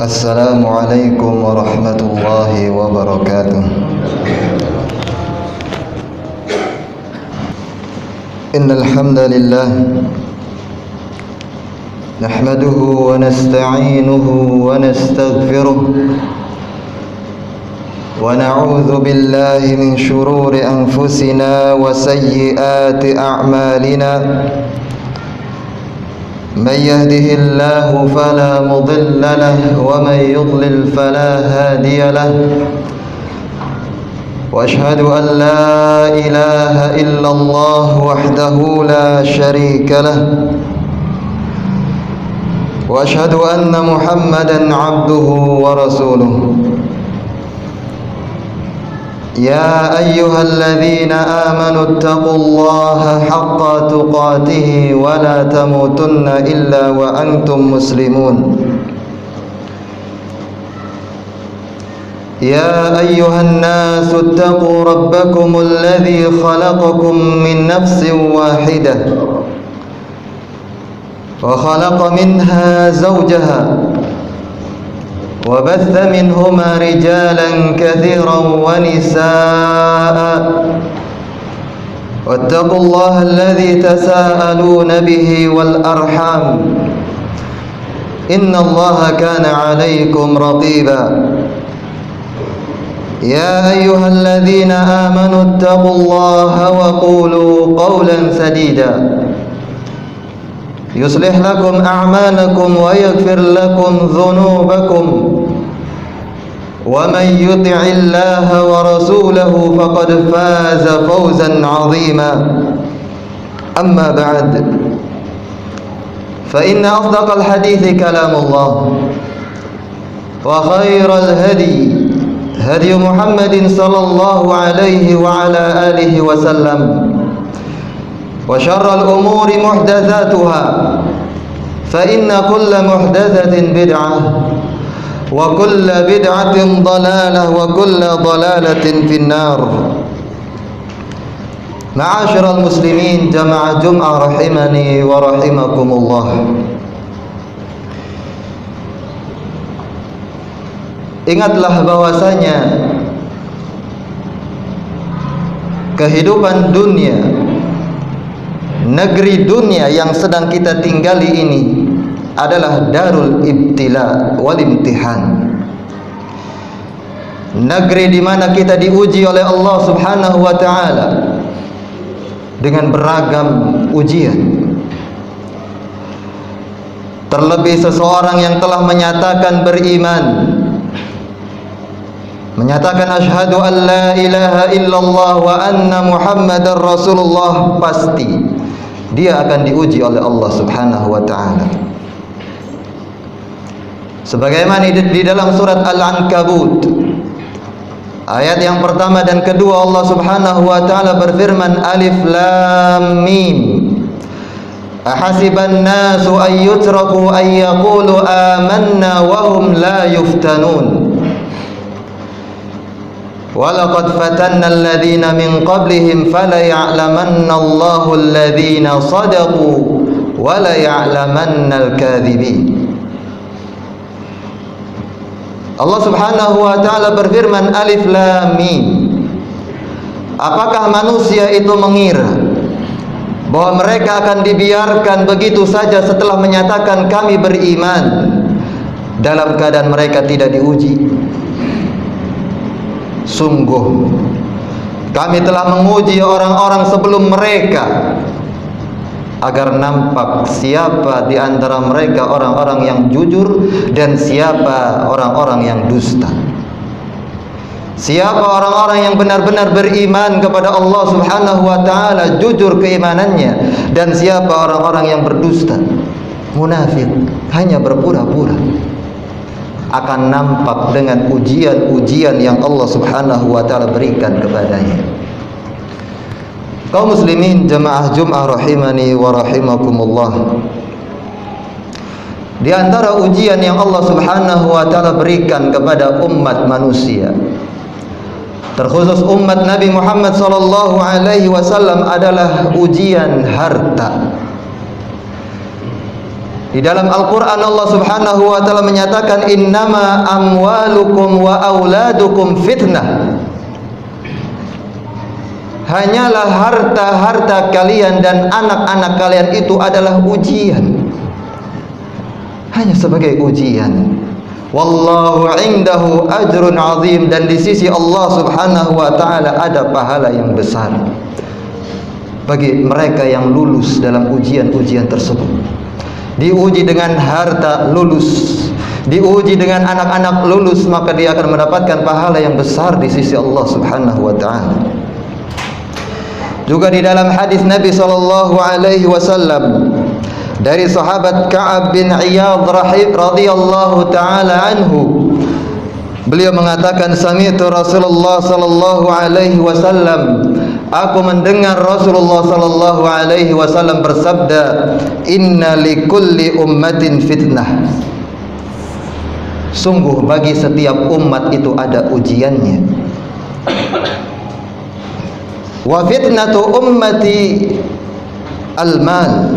Assalamualaikum warahmatullahi wabarakatuh. Innal hamdalillah nahmaduhu wa nasta'inuhu wa nastaghfiruh wa na'udzu billahi min shururi anfusina wa sayyiati a'malina. من يهده الله فلا مضل له ومن يضلل فلا هادي له وأشهد أن لا إله إلا الله وحده لا شريك له وأشهد أن محمدا عبده ورسوله. يا أيها الذين آمنوا اتقوا الله حق تقاته ولا تموتن إلا وأنتم مسلمون. يا أيها الناس اتقوا ربكم الذي خلقكم من نفس واحدة وخلق منها زوجها وبث منهما رجالا كثيرا ونساء واتقوا الله الذي تساءلون به والأرحام إن الله كان عليكم رقيبا. يا أيها الذين آمنوا اتقوا الله وقولوا قولا سديدا يصلح لكم أعمالكم ويغفر لكم ذنوبكم ومن يطع الله ورسوله فقد فاز فوزا عظيما. أما بعد فإن أصدق الحديث كلام الله وخير الهدي هدي محمد صلى الله عليه وعلى آله وسلم وشر الأمور محدثاتها فإن كل محدثة بدعة وكل بدعة ضلالة وكل ضلالة في النار. معاشر المسلمين جماعة جمعة رحمني ورحمكم الله. Ingatlah bahwasanya kehidupan dunia, negeri dunia yang sedang kita tinggali ini adalah darul ibtila wal imtihan. Negeri di mana kita diuji oleh Allah Subhanahu wa taala dengan beragam ujian. Terlebih seseorang yang telah menyatakan beriman, menyatakan asyhadu an la ilaha illallah wa anna muhammadar rasulullah, pasti dia akan diuji oleh Allah Subhanahu wa taala. Sebagaimana di dalam surat Al-Ankabut ayat yang pertama dan kedua, Allah Subhanahu wa taala berfirman, Alif Lam Mim. Ahasiban nasu an yutraku an yaqulu amanna wa hum la yuftanun. Walaqad fatanna alladhina min qablihim fala ya'lamanna Allahu alladhina sadaqu wa la ya'lamanna al-kadhibin. Allah Subhanahu wa taala berfirman, Alif Lam Mim. Apakah manusia itu mengira bahwa mereka akan dibiarkan begitu saja setelah menyatakan kami beriman dalam keadaan mereka tidak diuji? Sungguh kami telah menguji orang-orang sebelum mereka agar nampak siapa di antara mereka orang-orang yang jujur dan siapa orang-orang yang dusta. Siapa orang-orang yang benar-benar beriman kepada Allah Subhanahu wa taala, jujur keimanannya, dan siapa orang-orang yang berdusta, munafik, hanya berpura-pura. Akan nampak dengan ujian-ujian yang Allah Subhanahu wa taala berikan kepadanya. Kaum muslimin jemaah Jum'ah rahimani wa rahimakumullah. Di antara ujian yang Allah Subhanahu wa taala berikan kepada umat manusia, terkhusus umat Nabi Muhammad sallallahu alaihi wasallam, adalah ujian harta. Di dalam Al-Quran Allah Subhanahu wa ta'ala menyatakan, innama amwalukum wa auladukum fitnah. Hanyalah harta-harta kalian dan anak-anak kalian itu adalah ujian. Hanya sebagai ujian. Wallahu indahu ajrun azim, dan di sisi Allah Subhanahu wa ta'ala ada pahala yang besar bagi mereka yang lulus dalam ujian-ujian tersebut. Diuji dengan harta, lulus. Diuji dengan anak-anak, lulus, maka dia akan mendapatkan pahala yang besar di sisi Allah Subhanahu wa ta'ala. Juga di dalam hadis Nabi sallallahu alaihi wasallam dari sahabat Ka'ab bin Iyad radhiyallahu taala anhu, beliau mengatakan, sami'tu Rasulullah sallallahu alaihi wasallam, aku mendengar Rasulullah sallallahu alaihi wasallam bersabda, inna likulli ummatin fitnah. Sungguh bagi setiap umat itu ada ujiannya. Wa fitnatu ummati al-mal.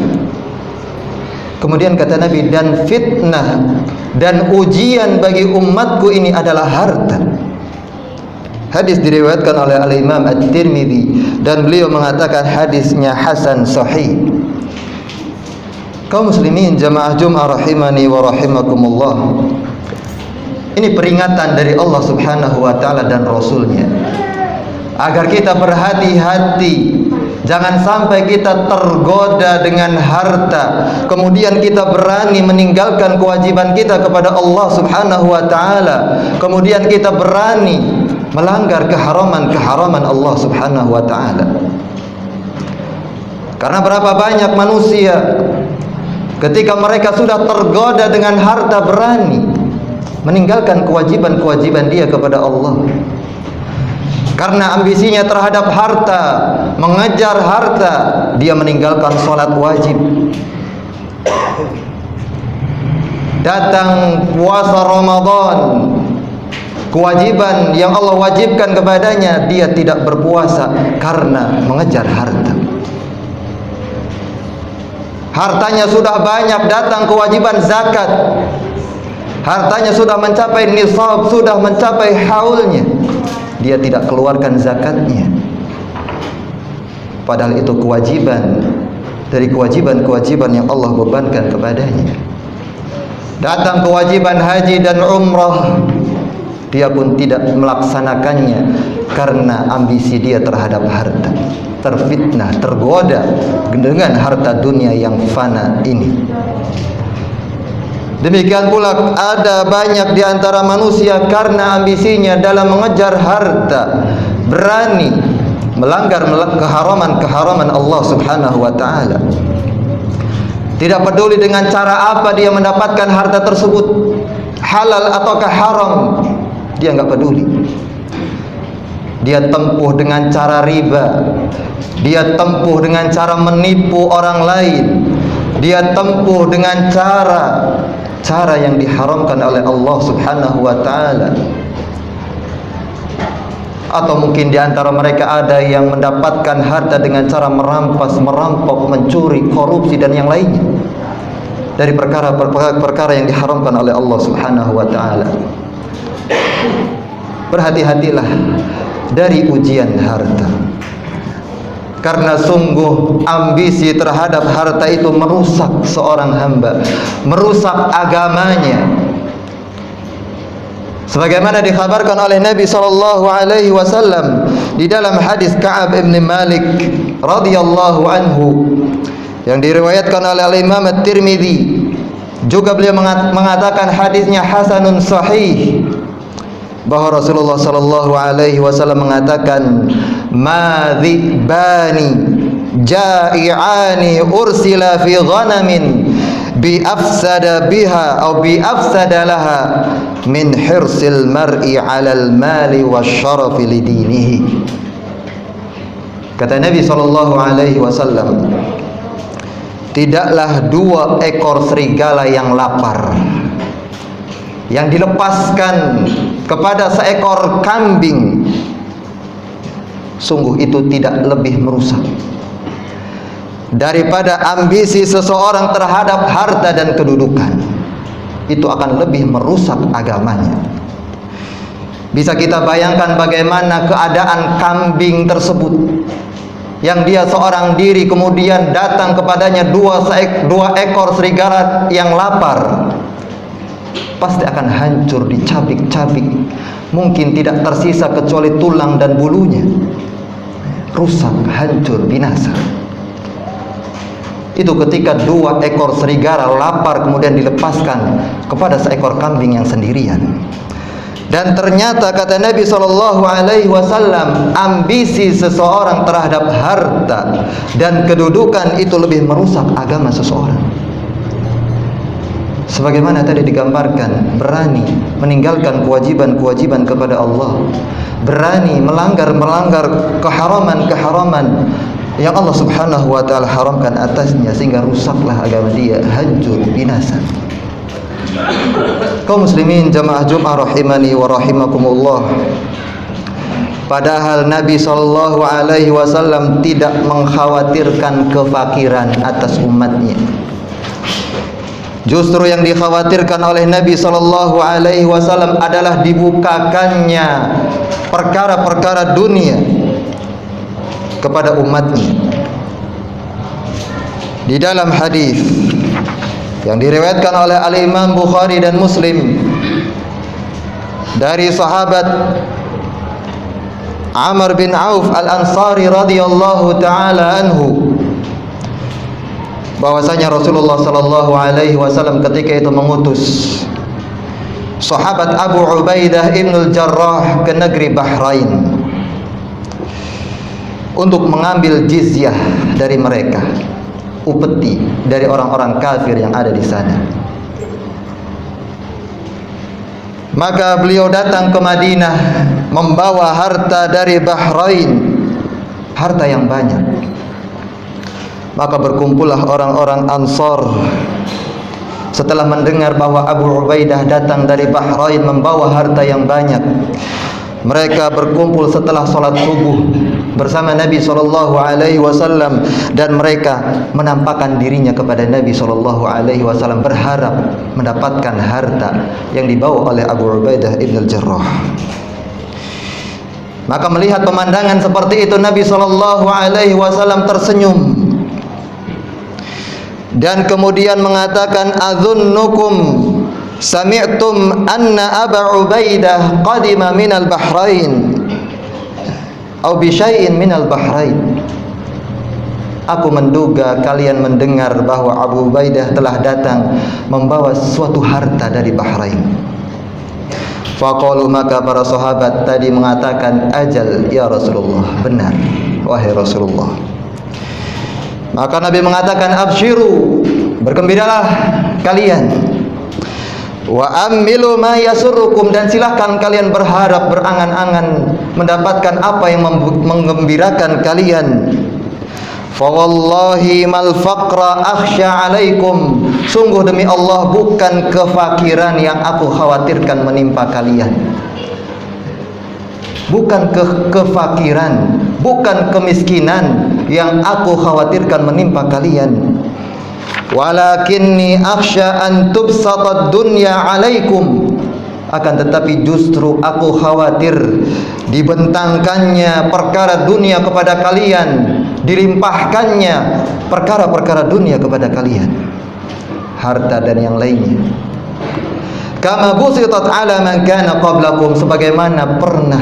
Kemudian kata Nabi, dan fitnah dan ujian bagi umatku ini adalah harta. Hadis diriwayatkan oleh Al-Imam At-Tirmidzi dan beliau mengatakan hadisnya hasan sahih. Kaum muslimin jamaah Jumat rahimani wa rahimakumullah. Ini peringatan dari Allah Subhanahu wa ta'ala dan Rasulnya, agar kita berhati-hati, jangan sampai kita tergoda dengan harta, kemudian kita berani meninggalkan kewajiban kita kepada Allah Subhanahu wa ta'ala, kemudian kita berani melanggar keharaman-keharaman Allah Subhanahu wa ta'ala. Karena berapa banyak manusia ketika mereka sudah tergoda dengan harta, berani meninggalkan kewajiban-kewajiban dia kepada Allah. Karena ambisinya terhadap harta, mengejar harta, dia meninggalkan sholat wajib. Datang puasa Ramadan, kewajiban yang Allah wajibkan kepadanya, dia tidak berpuasa karena mengejar harta. Hartanya sudah banyak, datang kewajiban zakat, hartanya sudah mencapai nisab, sudah mencapai haulnya, dia tidak keluarkan zakatnya. Padahal itu kewajiban dari kewajiban-kewajiban yang Allah bebankan kepadanya. Datang kewajiban haji dan umrah, dia pun tidak melaksanakannya karena ambisi dia terhadap harta. Terfitnah, tergoda dengan harta dunia yang fana ini. Demikian pula ada banyak di antara manusia karena ambisinya dalam mengejar harta, berani melanggar keharaman-keharaman Allah Subhanahu wa ta'ala. Tidak peduli dengan cara apa dia mendapatkan harta tersebut, halal ataukah haram, dia enggak peduli. Dia tempuh dengan cara riba, dia tempuh dengan cara menipu orang lain, dia tempuh dengan cara yang diharamkan oleh Allah Subhanahu wa ta'ala. Atau mungkin di antara mereka ada yang mendapatkan harta dengan cara merampas, merampok, mencuri, korupsi dan yang lainnya dari perkara-perkara yang diharamkan oleh Allah Subhanahu wa ta'ala. Berhati-hatilah dari ujian harta, karena sungguh ambisi terhadap harta itu merusak seorang hamba, merusak agamanya. Sebagaimana dikhabarkan oleh Nabi sallallahu alaihi wasallam di dalam hadis Ka'ab bin Malik radhiyallahu anhu yang diriwayatkan oleh Imam At-Tirmidzi, juga beliau mengatakan hadisnya hasanun sahih, bahwa Rasulullah sallallahu alaihi wasallam mengatakan, "Madzibani ja'i'ani ursila fi ghanamin bi afsada biha atau bi afsada laha min hirsil mar'i 'alal mali wasyarafi lidinihi." Kata Nabi sallallahu alaihi wasallam, tidaklah dua ekor serigala yang lapar yang dilepaskan kepada seekor kambing, sungguh itu tidak lebih merusak daripada ambisi seseorang terhadap harta dan kedudukan. Itu akan lebih merusak agamanya. Bisa kita bayangkan bagaimana keadaan kambing tersebut, yang dia seorang diri, kemudian datang kepadanya dua ekor serigala yang lapar. Pasti akan hancur, dicabik-cabik, mungkin tidak tersisa kecuali tulang dan bulunya. Rusak, hancur, binasa. Itu ketika dua ekor serigala lapar kemudian dilepaskan kepada seekor kambing yang sendirian. Dan ternyata kata Nabi SAW, ambisi seseorang terhadap harta dan kedudukan itu lebih merusak agama seseorang. Sebagaimana tadi digambarkan, berani meninggalkan kewajiban-kewajiban kepada Allah, berani melanggar keharaman-keharaman yang Allah Subhanahu wa ta'ala haramkan atasnya, sehingga rusaklah agama dia, hancur, binasa. Kaum muslimin jamaah Jumat rahimani wa rahimakumullah. Padahal Nabi SAW tidak mengkhawatirkan kefakiran atas umatnya. Justru yang dikhawatirkan oleh Nabi SAW adalah dibukakannya perkara-perkara dunia kepada umatnya. Di dalam hadis yang diriwayatkan oleh Al-Imam Bukhari dan Muslim dari sahabat Amr bin Auf Al-Ansari radhiyallahu taala anhu, bahwasanya Rasulullah sallallahu alaihi wasallam ketika itu mengutus sahabat Abu Ubaidah Ibnul Jarrah ke negeri Bahrain untuk mengambil jizyah dari mereka, upeti dari orang-orang kafir yang ada di sana. Maka beliau datang ke Madinah membawa harta dari Bahrain, harta yang banyak. Maka berkumpullah orang-orang Ansar setelah mendengar bahwa Abu Ubaidah datang dari Bahrain membawa harta yang banyak. Mereka berkumpul setelah sholat subuh bersama Nabi SAW, dan mereka menampakkan dirinya kepada Nabi SAW berharap mendapatkan harta yang dibawa oleh Abu Ubaidah Ibnul Jarrah. Maka melihat pemandangan seperti itu, Nabi SAW tersenyum dan kemudian mengatakan, "Adzunnukum sami'tum anna Abu Ubaidah qadima minal Bahrain atau bisyai'in minal Bahrain." Aku menduga kalian mendengar bahwa Abu Ubaidah telah datang membawa suatu harta dari Bahrain. Faqalu, maka para sahabat tadi mengatakan, "Ajal ya Rasulullah," benar wahai Rasulullah. Maka Nabi mengatakan, "Abshiru," bergembiralah kalian. "Wa amilu ma yasurrukum," dan silahkan kalian berharap, berangan-angan mendapatkan apa yang menggembirakan kalian. "Fa wallahi mal faqra akhsha alaikum," sungguh demi Allah bukan kefakiran yang aku khawatirkan menimpa kalian. Bukan kefakiran, bukan kemiskinan yang aku khawatirkan menimpa kalian. "Walakinni akhsha an tubsatad dunya alaikum," akan tetapi justru aku khawatir dibentangkannya perkara dunia kepada kalian, dilimpahkannya perkara-perkara dunia kepada kalian, harta dan yang lainnya. "Kama busitat ala man kana qablakum," sebagaimana pernah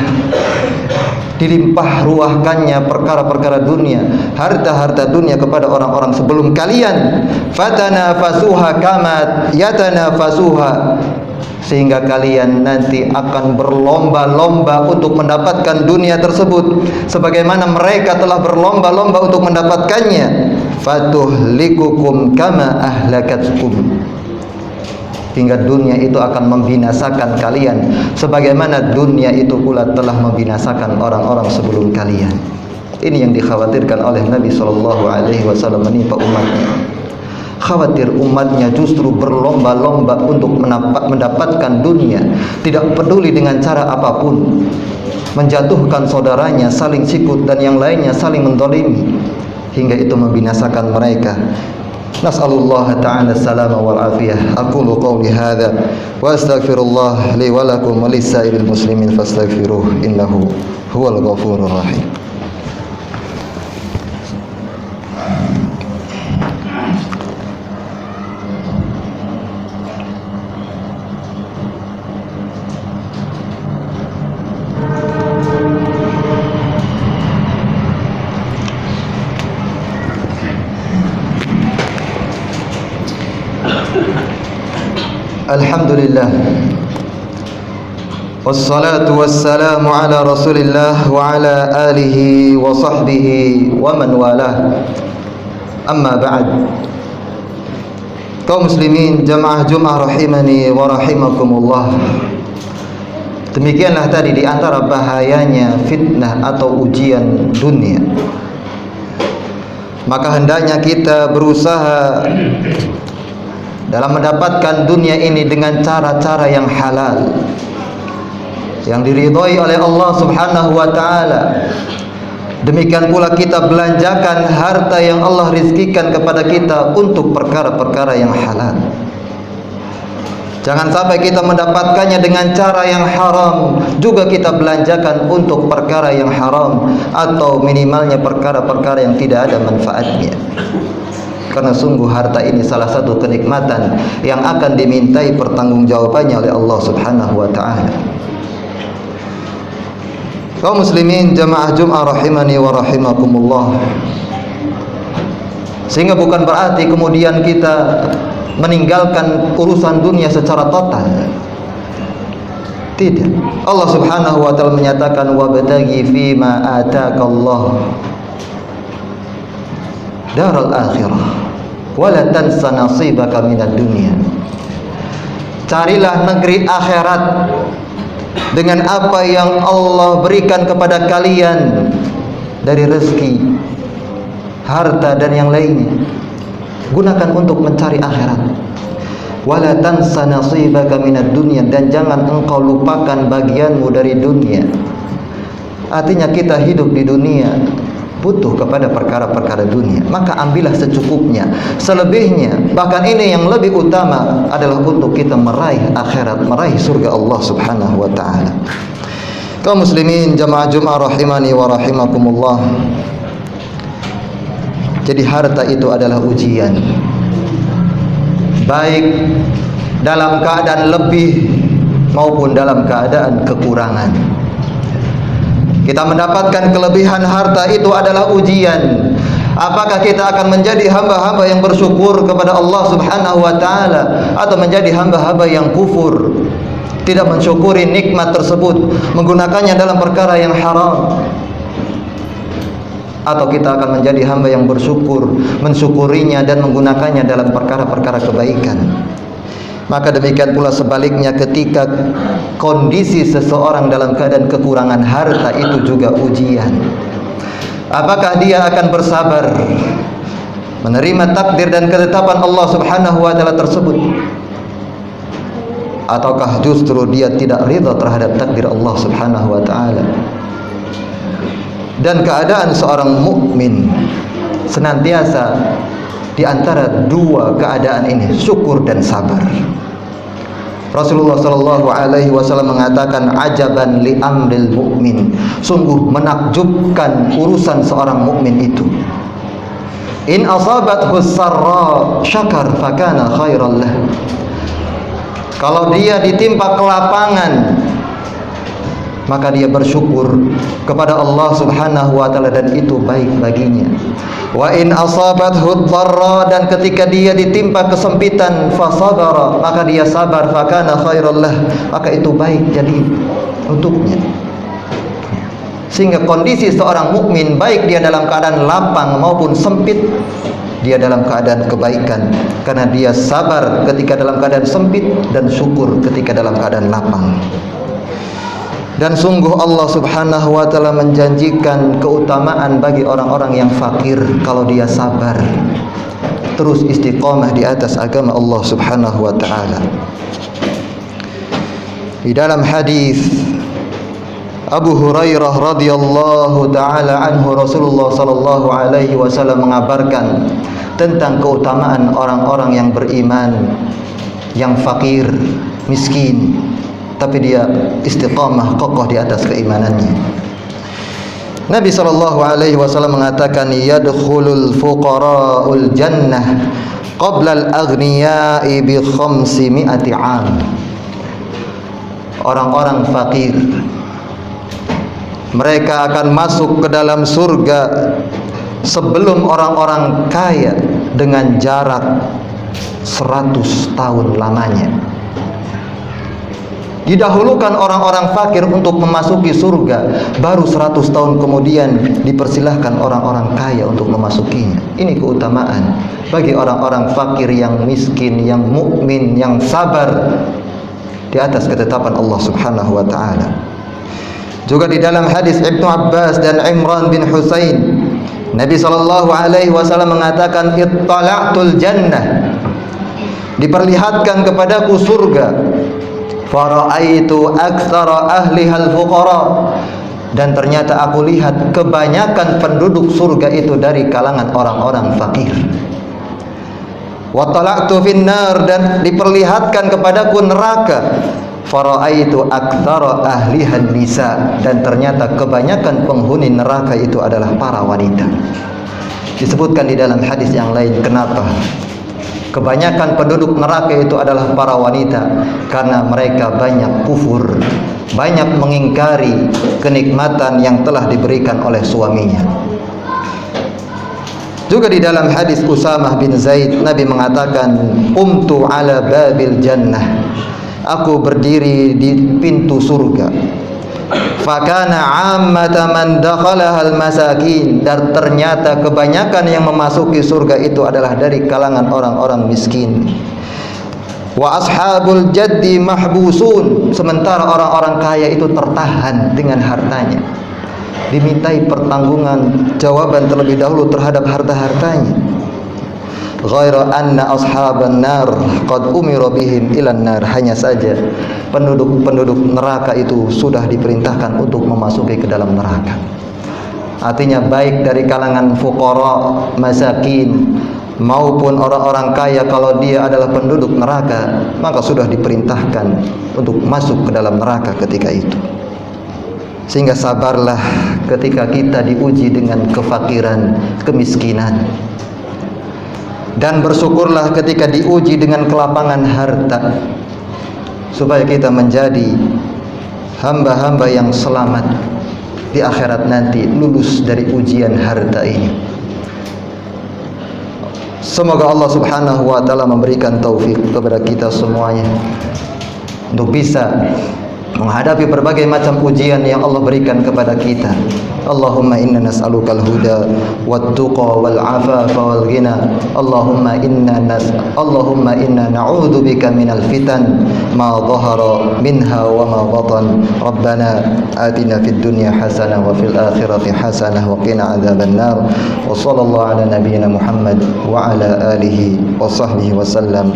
dilimpah ruahkannya perkara-perkara dunia, harta-harta dunia kepada orang-orang sebelum kalian. "Fatanafasuha kama yatanafasuha," sehingga kalian nanti akan berlomba-lomba untuk mendapatkan dunia tersebut sebagaimana mereka telah berlomba-lomba untuk mendapatkannya. "Fatuhlikukum kama ahlakatkum," hingga dunia itu akan membinasakan kalian sebagaimana dunia itu pula telah membinasakan orang-orang sebelum kalian. Ini yang dikhawatirkan oleh Nabi SAW menimpa umatnya. Khawatir umatnya justru berlomba-lomba untuk mendapatkan dunia, tidak peduli dengan cara apapun, menjatuhkan saudaranya, saling sikut, dan yang lainnya saling mendolimi. hingga itu membinasakan mereka. Nas'alullah ta'ala salama wal afiyah. Aqulu qawli hadza wa astaghfirullah li wa lakum wa lisairil muslimin fastaghfiruh innahu huwal ghafurur rahim. Alhamdulillah, wassalatu wassalamu ala rasulillah wa ala alihi wa sahbihi wa man walah. Amma ba'd. Kaum muslimin jamaah Jumat rahimani wa rahimakumullah. Demikianlah tadi di antara bahayanya fitnah atau ujian dunia. Maka hendaknya kita berusaha dalam mendapatkan dunia ini dengan cara-cara yang halal, yang diridhoi oleh Allah Subhanahu wa ta'ala. Demikian pula kita belanjakan harta yang Allah rizkikan kepada kita untuk perkara-perkara yang halal. Jangan sampai kita mendapatkannya dengan cara yang haram, juga kita belanjakan untuk perkara yang haram, atau minimalnya perkara-perkara yang tidak ada manfaatnya. Karena sungguh harta ini salah satu kenikmatan yang akan dimintai pertanggungjawabannya oleh Allah Subhanahu wa ta'ala. Kaum muslimin jamaah Jum'ah rahimani wa rahimakumullah. Sehingga bukan berarti kemudian kita meninggalkan urusan dunia secara total. Tidak. Allah Subhanahu wa ta'ala menyatakan wabtaghi fima atakallah daral akhirah wala tansa nasibaka minad dunya. Carilah negeri akhirat dengan apa yang Allah berikan kepada kalian dari rezeki, harta dan yang lainnya. Gunakan untuk mencari akhirat. Wala tansa nasibaka minad dunya, dan jangan engkau lupakan bagianmu dari dunia. Artinya kita hidup di dunia butuh kepada perkara-perkara dunia, maka ambillah secukupnya. Selebihnya, bahkan ini yang lebih utama adalah untuk kita meraih akhirat, meraih surga Allah Subhanahu wa ta'ala. Kaum muslimin jamaah Jum'ah rahimani wa rahimakumullah. Jadi harta itu adalah ujian, baik dalam keadaan lebih maupun dalam keadaan kekurangan. Kita mendapatkan kelebihan harta itu adalah ujian. Apakah kita akan menjadi hamba-hamba yang bersyukur kepada Allah Subhanahu wa ta'ala, atau menjadi hamba-hamba yang kufur, tidak mensyukuri nikmat tersebut, menggunakannya dalam perkara yang haram? Atau kita akan menjadi hamba yang bersyukur, mensyukurinya dan menggunakannya dalam perkara-perkara kebaikan? Maka demikian pula sebaliknya, ketika kondisi seseorang dalam keadaan kekurangan harta, itu juga ujian. Apakah dia akan bersabar menerima takdir dan ketetapan Allah Subhanahu wa ta'ala tersebut, ataukah justru dia tidak ridha terhadap takdir Allah Subhanahu wa ta'ala? Dan keadaan seorang mukmin senantiasa di antara dua keadaan ini, syukur dan sabar. Rasulullah sallallahu alaihi wasallam mengatakan, ajaban li amril mukmin, sungguh menakjubkan urusan seorang mukmin itu. In asabathu sarra syakar fakana khairan lah. Kalau dia ditimpa kelapangan, maka dia bersyukur kepada Allah Subhanahu wa ta'ala, dan itu baik baginya. Wa in asabathu dharra, dan ketika dia ditimpa kesempitan, fasabara, maka dia sabar, fakana khairan lah, maka itu baik jadi untuknya. Sehingga kondisi seorang mukmin, baik dia dalam keadaan lapang maupun sempit, dia dalam keadaan kebaikan, karena dia sabar ketika dalam keadaan sempit dan syukur ketika dalam keadaan lapang. Dan sungguh Allah Subhanahu wa ta'ala menjanjikan keutamaan bagi orang-orang yang fakir kalau dia sabar, terus istiqamah di atas agama Allah Subhanahu wa ta'ala. Di dalam hadis Abu Hurairah radhiyallahu taala anhu, Rasulullah sallallahu alaihi wasallam mengabarkan tentang keutamaan orang-orang yang beriman, yang fakir, miskin, tapi dia istiqamah kokoh di atas keimanannya. Nabi sallallahu alaihi wasallam mengatakan, yadkhulul fuqara'ul jannah qabla al-aghniya'i bi 500 'am. Orang-orang fakir, mereka akan masuk ke dalam surga sebelum orang-orang kaya dengan jarak 100 tahun lamanya. Didahulukan orang-orang fakir untuk memasuki surga, baru 100 tahun kemudian dipersilahkan orang-orang kaya untuk memasukinya. Ini keutamaan bagi orang-orang fakir yang miskin, yang mukmin, yang sabar di atas ketetapan Allah Subhanahu wa taala. Juga di dalam hadis Ibnu Abbas dan Imran bin Husain, Nabi sallallahu alaihi wasallam mengatakan, ittala'tul jannah, diperlihatkan kepadaku surga, fara'aitu aktsara ahliha al-fuqara, dan ternyata aku lihat kebanyakan penduduk surga itu dari kalangan orang-orang fakir. Wa tala'tu finnar, dan diperlihatkan kepadaku neraka, fara'aitu aktsara ahlihan nisa, dan ternyata kebanyakan penghuni neraka itu adalah para wanita. Disebutkan di dalam hadis yang lain, kenapa kebanyakan penduduk neraka itu adalah para wanita? Karena mereka banyak kufur, banyak mengingkari kenikmatan yang telah diberikan oleh suaminya. Juga di dalam hadis Usamah bin Zaid, Nabi mengatakan, umtu ala babil jannah, aku berdiri di pintu surga. Fakana ammata man dakhalaha al-masakin, dan ternyata kebanyakan yang memasuki surga itu adalah dari kalangan orang-orang miskin. Wa ashabul jaddi mahbusun, sementara orang-orang kaya itu tertahan dengan hartanya, dimintai pertanggungan jawaban terlebih dahulu terhadap harta-hartanya. Ghaira anna ashaban nar qad umira bihim ilan nar, hanya saja penduduk neraka itu sudah diperintahkan untuk memasuki ke dalam neraka. Artinya baik dari kalangan fuqara, masakin, maupun orang-orang kaya, kalau dia adalah penduduk neraka, maka sudah diperintahkan untuk masuk ke dalam neraka ketika itu. Sehingga sabarlah ketika kita diuji dengan kefakiran, kemiskinan, dan bersyukurlah ketika diuji dengan kelapangan harta, supaya kita menjadi hamba-hamba yang selamat di akhirat nanti, lulus dari ujian harta ini. Semoga Allah Subhanahu wa taala memberikan taufik kepada kita semuanya untuk bisa menghadapi berbagai macam ujian yang Allah berikan kepada kita. Allahumma inna nas'alukal huda wat-tuqa wal 'afafa wal ghina. Allahumma inna na'udzubika minal fitan ma dhahara minha wa ma batan. Rabbana atina fid dunya hasanah wa fil akhirati hasanah wa qina adzabannar. Wa sallallahu ala nabiyyina Muhammad wa ala alihi wa sahbihi wa sallam.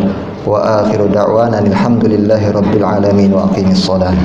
Wa akhiru da'wana alhamdulillahi rabbil alamin wa aqimis shalah.